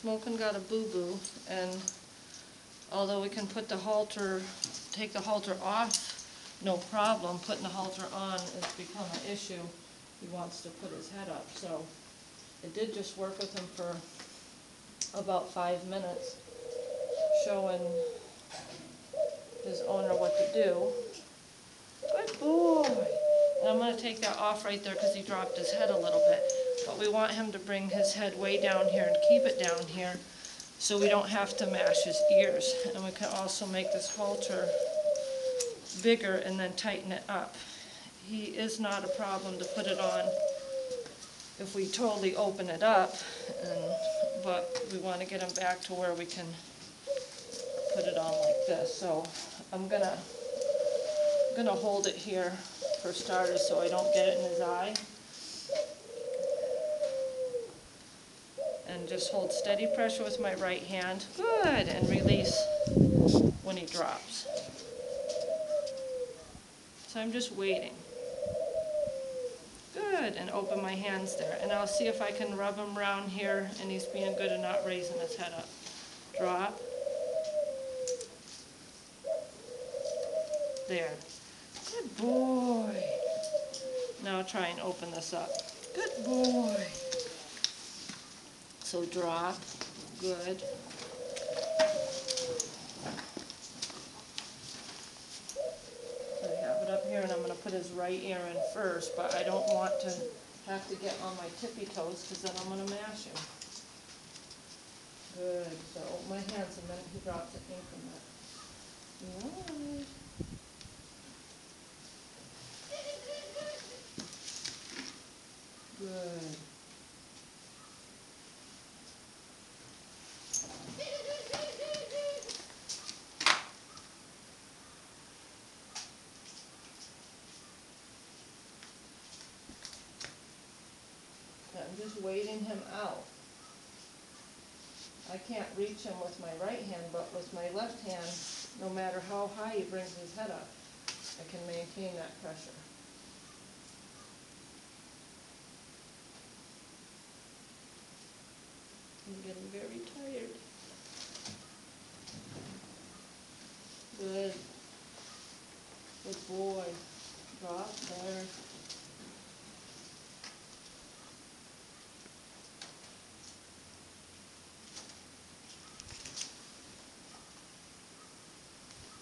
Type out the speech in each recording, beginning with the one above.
Smokin' got a boo-boo, and although we can put the halter, take the halter off, no problem, putting the halter on has become an issue. He wants to put his head up, so it did just work with him for about 5 minutes, showing his owner what to do. Good boy! And I'm going to take that off right there because he dropped his head a little bit. But we want him to bring his head way down here and keep it down here so we don't have to mash his ears. And we can also make this halter bigger and then tighten it up. He is not a problem to put it on if we totally open it up, but we want to get him back to where we can put it on like this. So I'm gonna hold it here for starters so I don't get it in his eye. And just hold steady pressure with my right hand. Good, and release when he drops. So I'm just waiting. Good, and open my hands there. And I'll see if I can rub him around here and he's being good and not raising his head up. Drop. There. Good boy. Now try and open this up. Good boy. So drop. Good. So I have it up here and I'm going to put his right ear in first, but I don't want to have to get on my tippy toes because then I'm going to mash him. Good. So my hands a minute, he drops it in from that. Nice. Good. I'm just waiting him out. I can't reach him with my right hand, but with my left hand, no matter how high he brings his head up, I can maintain that pressure. I'm getting very tired. Good. Good boy. Drop there.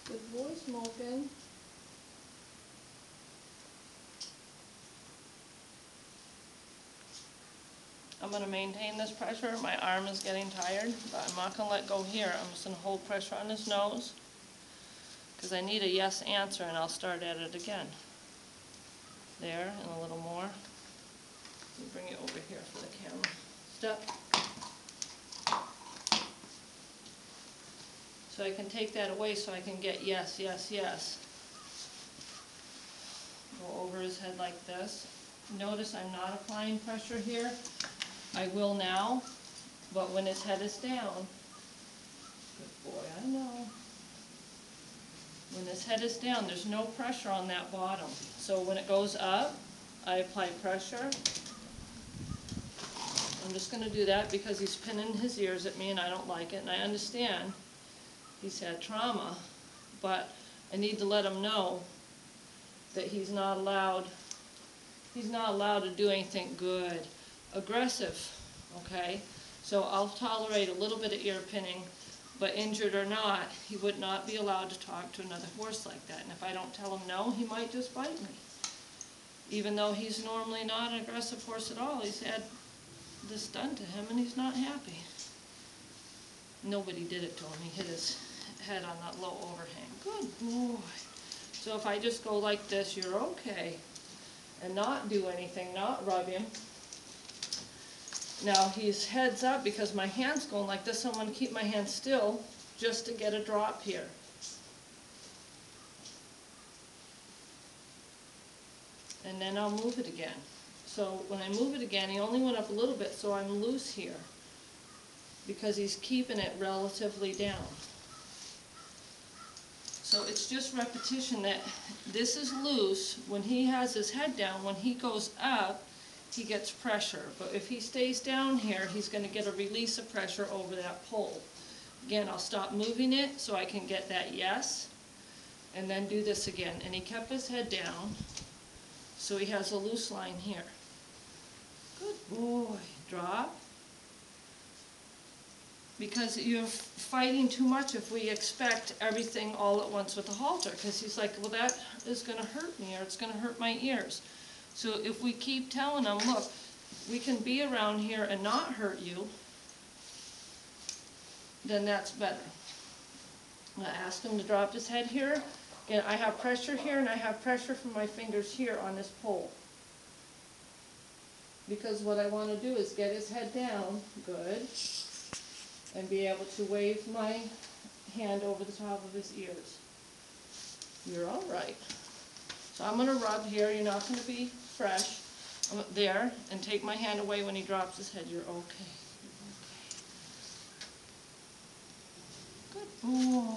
Good boy, Smokin'. I'm going to maintain this pressure. My arm is getting tired, but I'm not going to let go here. I'm just going to hold pressure on his nose because I need a yes answer, and I'll start at it again. There, and a little more. Let me bring you over here for the camera. Step. So I can take that away so I can get yes, yes, yes. Go over his head like this. Notice I'm not applying pressure here. I will now, but when his head is down, good boy, I know. When his head is down, there's no pressure on that bottom. So when it goes up, I apply pressure. I'm just going to do that because he's pinning his ears at me and I don't like it, and I understand he's had trauma, but I need to let him know that he's not allowed to do anything good. Aggressive, okay? So I'll tolerate a little bit of ear pinning, but injured or not, he would not be allowed to talk to another horse like that. And if I don't tell him no, he might just bite me. Even though he's normally not an aggressive horse at all, he's had this done to him and he's not happy. Nobody did it to him. He hit his head on that low overhang. Good boy. So if I just go like this, you're okay. And not do anything, not rub him. Now he's heads up because my hand's going like this. So I'm going to keep my hand still just to get a drop here. And then I'll move it again. So when I move it again, he only went up a little bit, so I'm loose here because he's keeping it relatively down. So it's just repetition that this is loose. When he has his head down, when he goes up, he gets pressure. But if he stays down here, he's going to get a release of pressure over that pole. Again, I'll stop moving it so I can get that yes, and then do this again. And he kept his head down, so he has a loose line here. Good boy. Drop. Because you're fighting too much if we expect everything all at once with the halter. Because he's like, well, that is going to hurt me, or it's going to hurt my ears. So if we keep telling him, look, we can be around here and not hurt you, then that's better. I asked him to drop his head here. And I have pressure here, and I have pressure from my fingers here on this pole. Because what I want to do is get his head down, good, and be able to wave my hand over the top of his ears. You're all right. So I'm going to rub here. You're not going to be fresh. There, and take my hand away when he drops his head. You're okay. Good boy.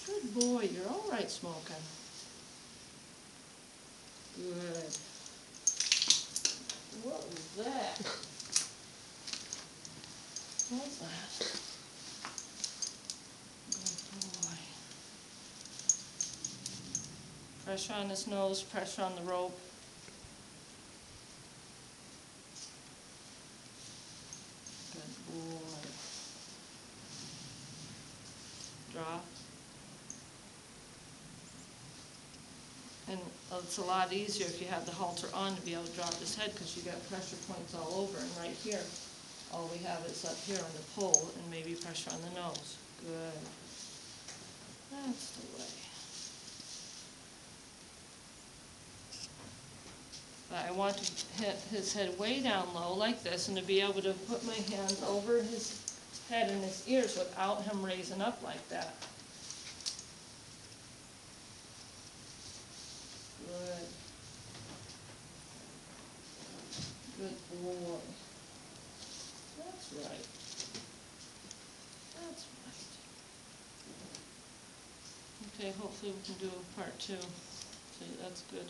Good boy. You're all right, Smokin'. Good. What was that? What's that? Good boy. Pressure on his nose, pressure on the rope. Good boy. Drop. And it's a lot easier if you have the halter on to be able to drop his head, because you got pressure points all over, and right here, all we have is up here on the pole and maybe pressure on the nose. Good. That's the way. But I want to hit his head way down low like this, and to be able to put my hands over his head and his ears without him raising up like that. Good. Good boy. That's right. That's right. Okay, hopefully we can do a part 2. See, that's good.